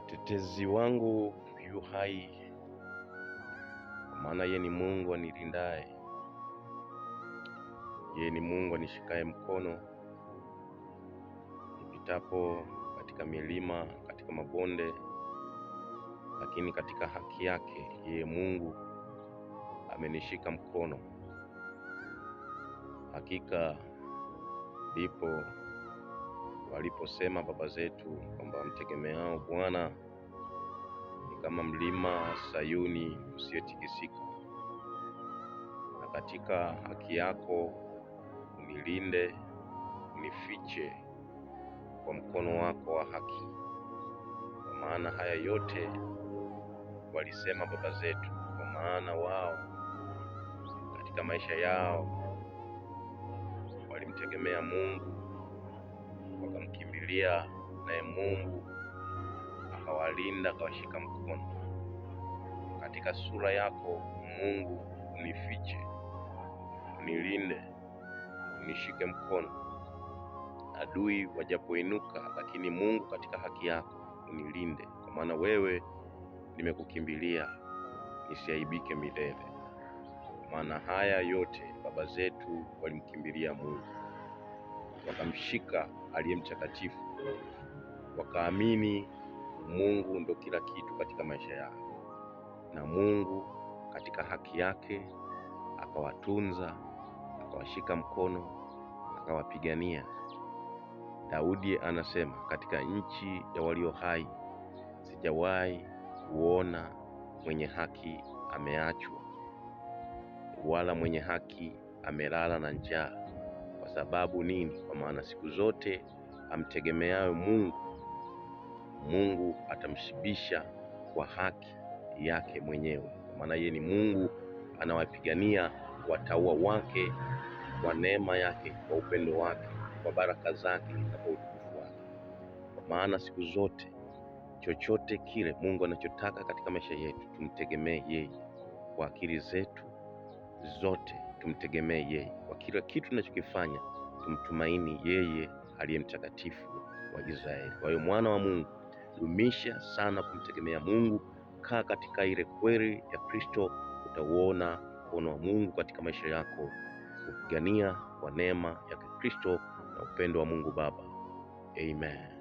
Mtetezi wangu yu hai, kwa maana yeye ni Mungu anilindaye. Yeye ni Mungu anishikaye mkono nipitapo katika milima, katika mabonde, lakini katika haki yake yeye Mungu amenishika mkono. Hakika ndipo waliposema baba zetu kwamba mtegemeao Bwana ni kama mlima Sayuni usiotikisika. Na katika haki yako unilinde, unifiche kwa mkono wako wa haki. Kwa maana haya yote walisema baba zetu, kwa maana wao katika maisha yao walimtegemea Mungu, wakamkimbilia, naye Mungu akawalinda, akawashika mkono. Katika sura yako Mungu unifiche, unilinde, unishike mkono. Adui wajapoinuka, lakini Mungu katika haki yako unilinde, kwa maana wewe nimekukimbilia, nisiaibike milele. Kwa maana haya yote baba zetu walimkimbilia Mungu, wakamshika aliye mtakatifu, wakaamini Mungu ndo kila kitu katika maisha yao, na Mungu katika haki yake akawatunza, akawashika mkono, akawapigania. Daudi anasema, katika nchi ya walio hai sijawahi kuona mwenye haki ameachwa, wala mwenye haki amelala na njaa. Kwa sababu nini? Kwa maana siku zote amtegemeayo Mungu, Mungu atamshibisha kwa haki yake mwenyewe. Kwa maana yeye ni Mungu anawapigania watauwa wake kwa neema yake, kwa upendo wake, kwa baraka zake na kwa utukufu wake. Kwa maana siku zote chochote kile Mungu anachotaka katika maisha yetu tumtegemee yeye. Kwa akili zetu zote tumtegemee yeye. Kwa kila kitu tunachokifanya tumtumaini yeye aliye mtakatifu wa Israeli. Kwa hiyo mwana wa Mungu, dumisha sana kumtegemea Mungu. Kaa katika ile kweli ya Kristo, utauona mkono wa Mungu katika maisha yako, kupigania kwa neema ya Kristo na upendo wa Mungu Baba. Amen.